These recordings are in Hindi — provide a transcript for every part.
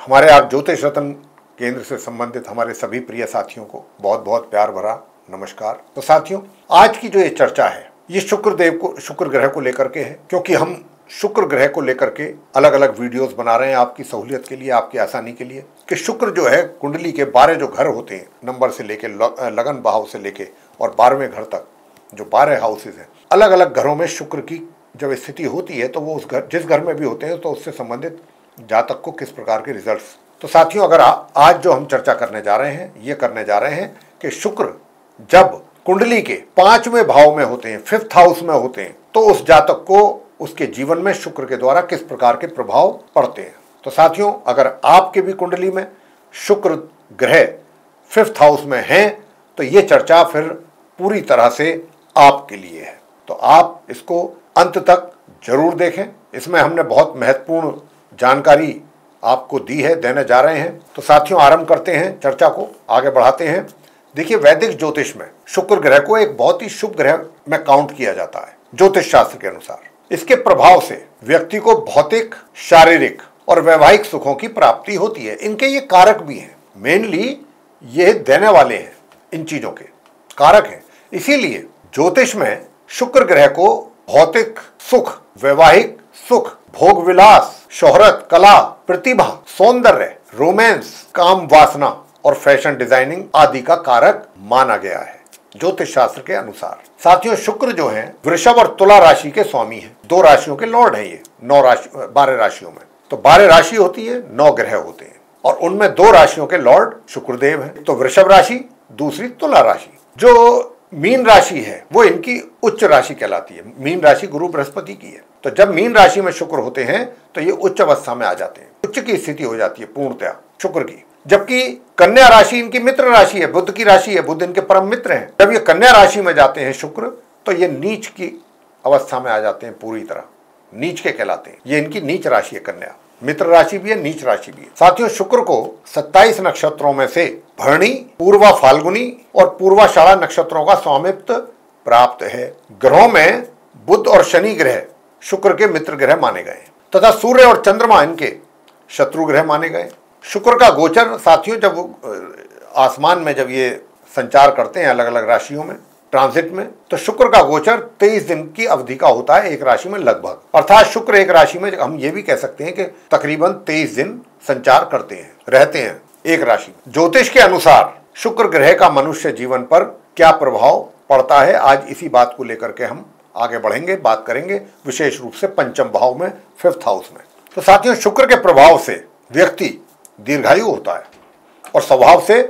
हमारे आप ज्योतिष रत्न केंद्र से संबंधित हमारे सभी प्रिय साथियों को बहुत बहुत प्यार भरा नमस्कार। तो साथियों, आज की जो ये चर्चा है ये शुक्र ग्रह को लेकर के है, क्योंकि हम शुक्र ग्रह को लेकर के अलग अलग वीडियोस बना रहे हैं आपकी सहूलियत के लिए, आपकी आसानी के लिए, कि शुक्र जो है कुंडली के 12 जो घर होते हैं, नंबर से लेके लगन भाव से लेके और 12वें घर तक जो 12 हाउसेज हैं, अलग अलग घरों में शुक्र की जब स्थिति होती है तो वो उस घर जिस घर में भी होते हैं तो उससे संबंधित जातक को किस प्रकार के रिजल्ट्स। तो साथियों, अगर आज जो हम चर्चा करने जा रहे हैं ये करने जा रहे हैं कि शुक्र जब कुंडली के 5वें भाव में होते हैं, 5th हाउस में होते हैं, तो उस जातक को उसके जीवन में शुक्र के द्वारा किस प्रकार के प्रभाव पड़ते हैं। तो साथियों, अगर आपके भी कुंडली में शुक्र ग्रह 5th हाउस में है तो ये चर्चा फिर पूरी तरह से आपके लिए है, तो आप इसको अंत तक जरूर देखें। इसमें हमने बहुत महत्वपूर्ण जानकारी आपको दी है, देने जा रहे हैं। तो साथियों, आरंभ करते हैं, चर्चा को आगे बढ़ाते हैं। देखिए, वैदिक ज्योतिष में शुक्र ग्रह को एक बहुत ही शुभ ग्रह में काउंट किया जाता है ज्योतिष शास्त्र के अनुसार। इसके प्रभाव से व्यक्ति को भौतिक, शारीरिक और वैवाहिक सुखों की प्राप्ति होती है। इनके ये कारक भी हैं, मेनली ये देने वाले हैं, इन चीजों के कारक हैं। इसीलिए ज्योतिष में शुक्र ग्रह को भौतिक सुख, वैवाहिक सुख, भोग विलास, शोहरत, कला, प्रतिभा, सौंदर्य, रोमांस, काम वासना और फैशन डिजाइनिंग आदि का कारक माना गया है ज्योतिष शास्त्र के अनुसार। साथियों, शुक्र जो है वृषभ और तुला राशि के स्वामी हैं, 2 राशियों के लॉर्ड हैं ये 12 राशियों में। तो 12 राशि होती है, 9 ग्रह होते हैं और उनमें 2 राशियों के लॉर्ड शुक्रदेव हैं। तो वृषभ राशि, दूसरी तुला राशि। जो मीन राशि है वो इनकी उच्च राशि कहलाती है। मीन राशि गुरु बृहस्पति की है। तो जब मीन राशि में शुक्र होते हैं तो ये उच्च अवस्था में आ जाते हैं, उच्च की स्थिति हो जाती है पूर्णतया शुक्र की। जबकि कन्या राशि इनकी मित्र राशि है, बुध की राशि है, बुध इनके परम मित्र हैं। जब ये कन्या राशि में जाते हैं शुक्र तो ये नीच की अवस्था में आ जाते हैं, पूरी तरह नीच के कहलाते हैं। ये इनकी नीच राशि है कन्या, मित्र राशि भी है, नीच राशि भी है। साथियों, शुक्र को 27 नक्षत्रों में से भरणी, पूर्वा फाल्गुनी और पूर्वाषाढ़ा नक्षत्रों का स्वामित्व प्राप्त है। ग्रहों में बुध और शनि ग्रह शुक्र के मित्र ग्रह माने गए तथा सूर्य और चंद्रमा इनके शत्रु ग्रह माने गए। शुक्र का गोचर साथियों, जब आसमान में जब ये संचार करते हैं अलग अलग राशियों में, ट्रांजिट में, तो शुक्र का गोचर 23 दिन की अवधि का होता है एक राशि में लगभग। अर्थात शुक्र एक राशि में हम ये भी कह सकते हैं कि तकरीबन 23 दिन संचार करते हैं, रहते हैं एक राशि में। ज्योतिष के अनुसार शुक्र ग्रह का मनुष्य जीवन पर क्या प्रभाव पड़ता है, आज इसी बात को लेकर के हम आगे बढ़ेंगे, बात करेंगे, विशेष रूप से 5th भाव में, 5th हाउस में। तो साथियों, शुक्र के प्रभाव से व्यक्ति दीर्घायु होता है और स्वभाव से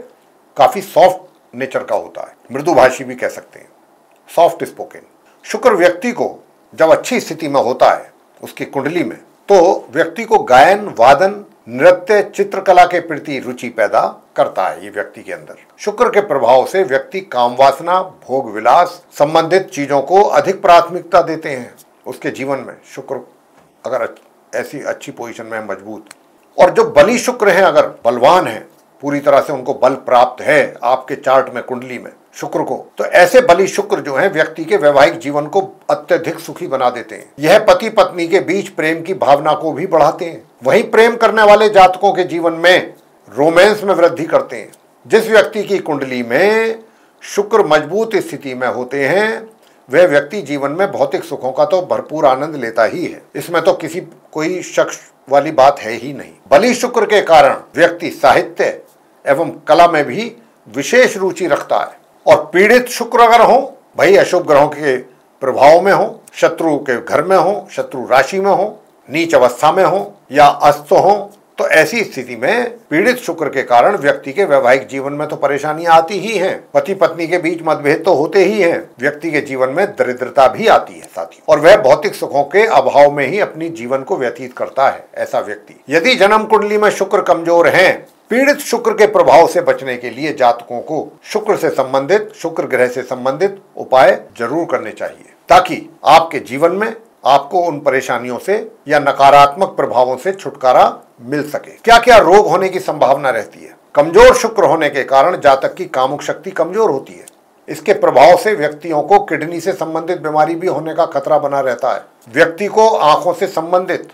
काफी सॉफ्ट नेचर का होता है, मृदुभाषी भी कह सकते हैं, सॉफ्ट स्पोकन। शुक्र व्यक्ति को जब अच्छी स्थिति में होता है उसकी कुंडली में, तो व्यक्ति को गायन, वादन, नृत्य, चित्रकला के प्रति रुचि पैदा करता है ये व्यक्ति के अंदर। शुक्र के प्रभाव से व्यक्ति काम वासना, भोग विलास संबंधित चीजों को अधिक प्राथमिकता देते हैं उसके जीवन में। शुक्र अगर ऐसी अच्छी पोजीशन में है, मजबूत, और जो बली शुक्र है, अगर बलवान है, पूरी तरह से उनको बल प्राप्त है आपके चार्ट में, कुंडली में शुक्र को, तो ऐसे बली शुक्र जो हैं व्यक्ति के वैवाहिक जीवन को अत्यधिक सुखी बना देते हैं। यह पति पत्नी के बीच प्रेम की भावना को भी बढ़ाते हैं। वहीं प्रेम करने वाले जातकों के जीवन में रोमांस में वृद्धि करते हैं। जिस व्यक्ति की कुंडली में शुक्र मजबूत स्थिति में होते हैं वह व्यक्ति जीवन में भौतिक सुखों का तो भरपूर आनंद लेता ही है, इसमें तो कोई शक वाली बात है ही नहीं। बली शुक्र के कारण व्यक्ति साहित्य एवं कला में भी विशेष रुचि रखता है। और पीड़ित शुक्र अगर हो, भाई अशुभ ग्रहों के प्रभाव में हो, शत्रु के घर में हो, शत्रु राशि में हो, नीच अवस्था में हो या अस्त हो, तो ऐसी स्थिति में पीड़ित शुक्र के कारण व्यक्ति के वैवाहिक जीवन में तो परेशानियां आती ही हैं, पति पत्नी के बीच मतभेद तो होते ही हैं, व्यक्ति के जीवन में दरिद्रता भी आती है साथी, और वह भौतिक सुखों के अभाव में ही अपनी जीवन को व्यतीत करता है ऐसा व्यक्ति। यदि जन्म कुंडली में शुक्र कमजोर है, पीड़ित शुक्र के प्रभाव से बचने के लिए जातकों को शुक्र ग्रह से संबंधित उपाय जरूर करने चाहिए, ताकि आपके जीवन में आपको उन परेशानियों से या नकारात्मक प्रभावों से छुटकारा मिल सके। क्या क्या रोग होने की संभावना रहती है? कमजोर शुक्र होने के कारण जातक की कामुक शक्ति कमजोर होती है। इसके प्रभाव से व्यक्तियों को किडनी से संबंधित बीमारी भी होने का खतरा बना रहता है। व्यक्ति को आंखों से संबंधित,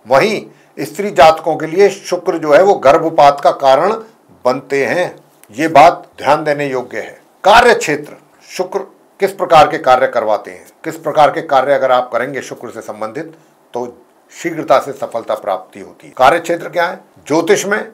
वहीं स्त्री जातकों के लिए शुक्र जो है वो गर्भपात का कारण बनते हैं। ये बात ध्यान देने योग्य है। कार्य क्षेत्र, शुक्र किस प्रकार के कार्य करवाते हैं, किस प्रकार के कार्य अगर आप करेंगे शुक्र से संबंधित तो शीघ्रता से सफलता प्राप्ति होती है। कार्य क्षेत्र क्या है? ज्योतिष में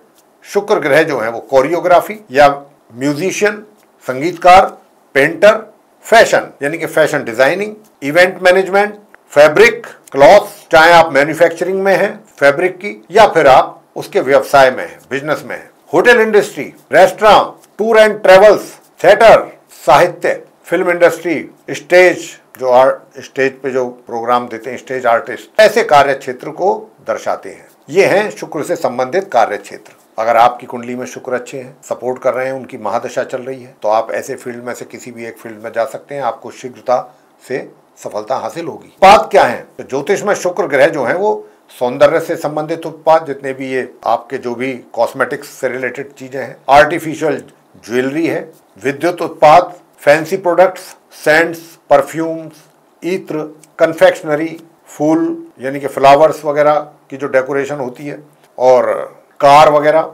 शुक्र ग्रह जो है वो कोरियोग्राफी या म्यूजिशियन, संगीतकार, पेंटर, फैशन यानी कि fashion designing, event management, fabric, cloth, चाहे आप मैन्युफैक्चरिंग में हैं फैब्रिक की या फिर आप उसके व्यवसाय में हैं, बिजनेस में हैं, hotel industry, restaurant, tour and travels, theatre, साहित्य, फिल्म इंडस्ट्री, स्टेज स्टेज पे जो प्रोग्राम देते हैं, स्टेज आर्टिस्ट, ऐसे कार्य क्षेत्र को दर्शाते हैं। ये हैं शुक्र से संबंधित कार्य क्षेत्र। अगर आपकी कुंडली में शुक्र अच्छे हैं, सपोर्ट कर रहे हैं, उनकी महादशा चल रही है, तो आप ऐसे फील्ड में से किसी भी एक फील्ड में जा सकते हैं, आपको शीघ्रता से सफलता हासिल होगी। उत्पाद क्या है? तो ज्योतिष में शुक्र ग्रह जो है वो सौंदर्य से संबंधित उत्पाद, जितने भी ये आपके जो भी कॉस्मेटिक्स से रिलेटेड चीजें हैं, आर्टिफिशियल ज्वेलरी है, विद्युत उत्पाद, फैंसी प्रोडक्ट्स, सेंट्स, परफ्यूम्स, इत्र, कन्फेक्शनरी, फूल यानी कि फ्लावर्स वगैरह की जो डेकोरेशन होती है, और कार वगैरह,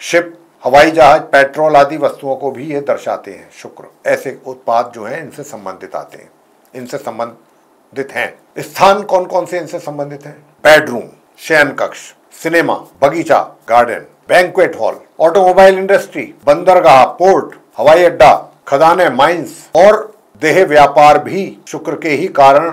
शिप, हवाई जहाज, पेट्रोल आदि वस्तुओं को भी ये दर्शाते हैं शुक्र। ऐसे उत्पाद जो हैं इनसे संबंधित आते हैं, इनसे संबंधित हैं। स्थान कौन कौन से इनसे संबंधित हैं? बेडरूम, शयन कक्ष, सिनेमा, बगीचा, garden, banquet hall, automobile industry, बंदरगाह, पोर्ट, हवाई अड्डा, खदाने, माइंस और देह व्यापार भी शुक्र के ही कारण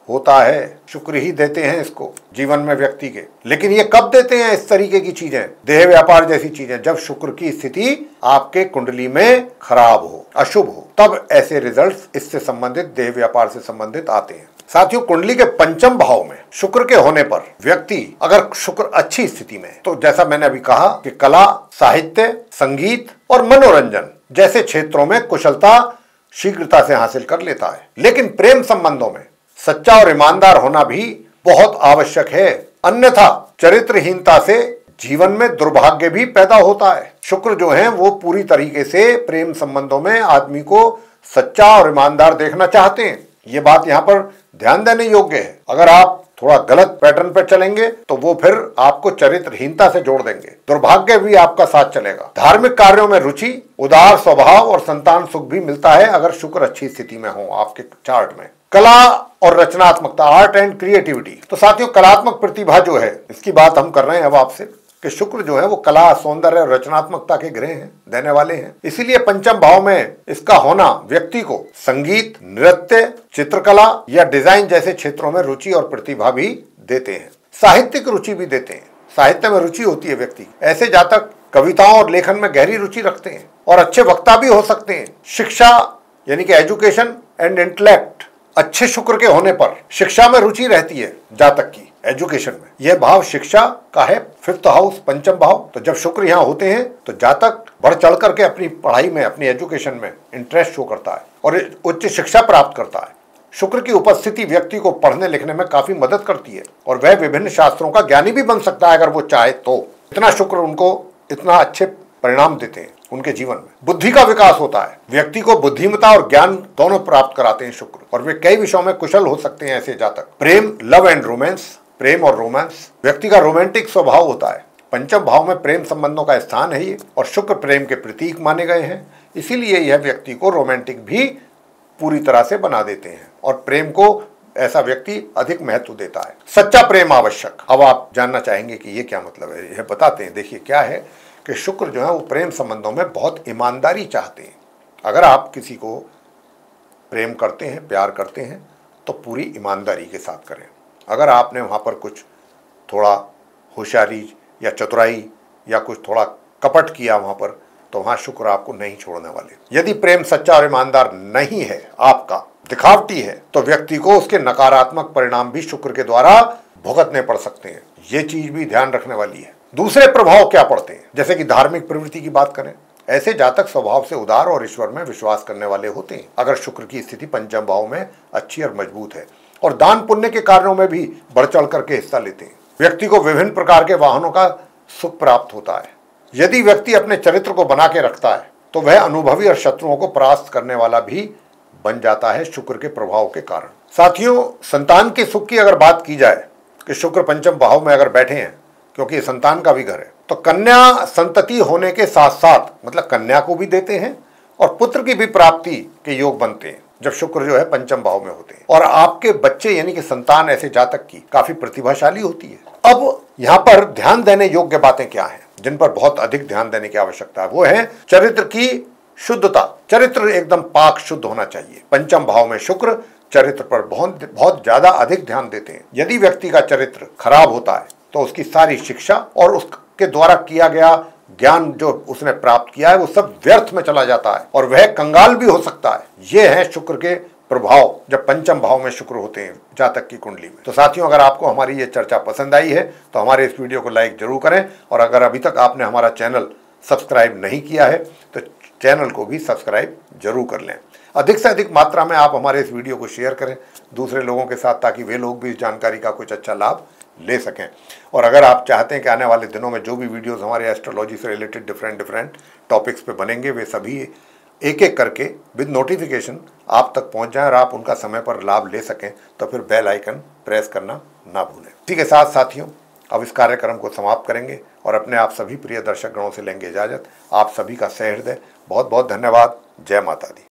होता है। शुक्र ही देते हैं इसको जीवन में व्यक्ति के। लेकिन ये कब देते हैं इस तरीके की चीजें, देह व्यापार जैसी चीजें? जब शुक्र की स्थिति आपके कुंडली में खराब हो, अशुभ हो, तब ऐसे रिजल्ट्स इससे संबंधित, देह व्यापार से संबंधित आते हैं। साथियों, कुंडली के पंचम भाव में शुक्र के होने पर व्यक्ति, अगर शुक्र अच्छी स्थिति में, तो जैसा मैंने अभी कहा कि कला, साहित्य, संगीत और मनोरंजन जैसे क्षेत्रों में कुशलता शीघ्रता से हासिल कर लेता है। लेकिन प्रेम संबंधों में सच्चा और ईमानदार होना भी बहुत आवश्यक है, अन्यथा चरित्रहीनता से जीवन में दुर्भाग्य भी पैदा होता है। शुक्र जो है वो पूरी तरीके से प्रेम संबंधों में आदमी को सच्चा और ईमानदार देखना चाहते हैं। ये बात यहाँ पर ध्यान देने योग्य है। अगर आप थोड़ा गलत पैटर्न पर चलेंगे तो वो फिर आपको चरित्रहीनता से जोड़ देंगे, दुर्भाग्य भी आपका साथ चलेगा। धार्मिक कार्यों में रुचि, उदार स्वभाव और संतान सुख भी मिलता है अगर शुक्र अच्छी स्थिति में हो आपके चार्ट में। कला और रचनात्मकता, आर्ट एंड क्रिएटिविटी। तो साथियों, कलात्मक प्रतिभा जो है, इसकी बात हम कर रहे हैं अब आपसे कि शुक्र जो है वो कला, सौंदर्य और रचनात्मकता के ग्रह हैं, देने वाले हैं। इसीलिए पंचम भाव में इसका होना व्यक्ति को संगीत, नृत्य, चित्रकला या डिजाइन जैसे क्षेत्रों में रुचि और प्रतिभा भी देते हैं। साहित्यिक रुचि भी देते हैं, साहित्य में रुचि होती है व्यक्ति। ऐसे जातक कविताओं और लेखन में गहरी रुचि रखते हैं और अच्छे वक्ता भी हो सकते हैं। शिक्षा यानी कि एजुकेशन एंड इंटेलेक्ट अच्छे शुक्र के होने पर शिक्षा में रुचि रहती है जातक की, एजुकेशन में। यह भाव शिक्षा का है, फिफ्थ हाउस, पंचम भाव। तो जब शुक्र यहाँ होते हैं तो जातक बढ़ चढ़ करके अपनी पढ़ाई में, अपनी एजुकेशन में इंटरेस्ट शो करता है और उच्च शिक्षा प्राप्त करता है। शुक्र की उपस्थिति व्यक्ति को पढ़ने लिखने में काफी मदद करती है और वह विभिन्न शास्त्रों का ज्ञानी भी बन सकता है अगर वो चाहे तो। इतना शुक्र उनको इतना अच्छे परिणाम देते हैं उनके जीवन में। बुद्धि का विकास होता है, व्यक्ति को बुद्धिमत्ता और ज्ञान दोनों प्राप्त कराते हैं शुक्र, और वे कई विषयों में कुशल हो सकते हैं ऐसे जातक। प्रेम, लव एंड रोमांस, प्रेम और रोमांस, व्यक्ति का रोमांटिक स्वभाव होता है। पंचम भाव में प्रेम संबंधों का स्थान है ये, और शुक्र प्रेम के प्रतीक माने गए हैं, इसीलिए यह व्यक्ति को रोमांटिक भी पूरी तरह से बना देते हैं और प्रेम को ऐसा व्यक्ति अधिक महत्व देता है। सच्चा प्रेम आवश्यक। अब आप जानना चाहेंगे कि ये क्या मतलब है, यह बताते हैं। देखिए क्या है कि शुक्र जो है वो प्रेम संबंधों में बहुत ईमानदारी चाहते हैं। अगर आप किसी को प्रेम करते हैं, प्यार करते हैं, तो पूरी ईमानदारी के साथ करें। अगर आपने वहाँ पर कुछ थोड़ा होशियारी या चतुराई या कुछ थोड़ा कपट किया वहाँ पर, तो वहाँ शुक्र आपको नहीं छोड़ने वाले। यदि प्रेम सच्चा और ईमानदार नहीं है, आपका दिखावटी है, तो व्यक्ति को उसके नकारात्मक परिणाम भी शुक्र के द्वारा भुगतने पड़ सकते हैं। ये चीज भी ध्यान रखने वाली है। दूसरे प्रभाव क्या पड़ते हैं, जैसे कि धार्मिक प्रवृत्ति की बात करें, ऐसे जातक स्वभाव से उदार और ईश्वर में विश्वास करने वाले होते हैं अगर शुक्र की स्थिति पंचम भाव में अच्छी और मजबूत है, और दान पुण्य के कार्यों में भी बढ़ चढ़ करके हिस्सा लेते हैं। व्यक्ति को विभिन्न प्रकार के वाहनों का सुख प्राप्त होता है। यदि व्यक्ति अपने चरित्र को बना के रखता है तो वह अनुभवी और शत्रुओं को परास्त करने वाला भी बन जाता है शुक्र के प्रभाव के कारण। साथियों, संतान के सुख की अगर बात की जाए कि शुक्र पंचम भाव में अगर बैठे हैं क्योंकि ये संतान का भी घर है। तो कन्या संतति होने के साथ साथ मतलब कन्या को भी देते हैं और पुत्र की भी प्राप्ति के योग बनते हैं जब शुक्र जो है पंचम भाव में होते हैं। और आपके बच्चे यानी कि संतान ऐसे जातक की काफी प्रतिभाशाली होती है। अब यहाँ पर ध्यान देने योग्य बातें क्या हैं जिन पर बहुत अधिक ध्यान देने की आवश्यकता है, वो है चरित्र की शुद्धता। चरित्र एकदम पाक शुद्ध होना चाहिए। पंचम भाव में शुक्र चरित्र पर बहुत ज्यादा अधिक ध्यान देते हैं। यदि व्यक्ति का चरित्र खराब होता है तो उसकी सारी शिक्षा और उसके द्वारा किया गया ज्ञान जो उसने प्राप्त किया है वो सब व्यर्थ में चला जाता है और वह कंगाल भी हो सकता है। ये है शुक्र के प्रभाव जब पंचम भाव में शुक्र होते हैं जातक की कुंडली में। तो साथियों, अगर आपको हमारी ये चर्चा पसंद आई है तो हमारे इस वीडियो को लाइक जरूर करें और अगर अभी तक आपने हमारा चैनल सब्सक्राइब नहीं किया है तो चैनल को भी सब्सक्राइब जरूर कर लें। अधिक से अधिक मात्रा में आप हमारे इस वीडियो को शेयर करें दूसरे लोगों के साथ ताकि वे लोग भी इस जानकारी का कुछ अच्छा लाभ ले सकें। और अगर आप चाहते हैं कि आने वाले दिनों में जो भी वीडियोस हमारे एस्ट्रोलॉजी से रिलेटेड डिफरेंट टॉपिक्स पे बनेंगे वे सभी एक एक करके विद नोटिफिकेशन आप तक पहुंच जाएं और आप उनका समय पर लाभ ले सकें, तो फिर बेल आइकन प्रेस करना ना भूलें। इसी के साथ साथियों, अब इस कार्यक्रम को समाप्त करेंगे और अपने आप सभी प्रिय दर्शक गणों से लेंगे इजाजत। आप सभी का सहृदय बहुत बहुत धन्यवाद। जय माता दी।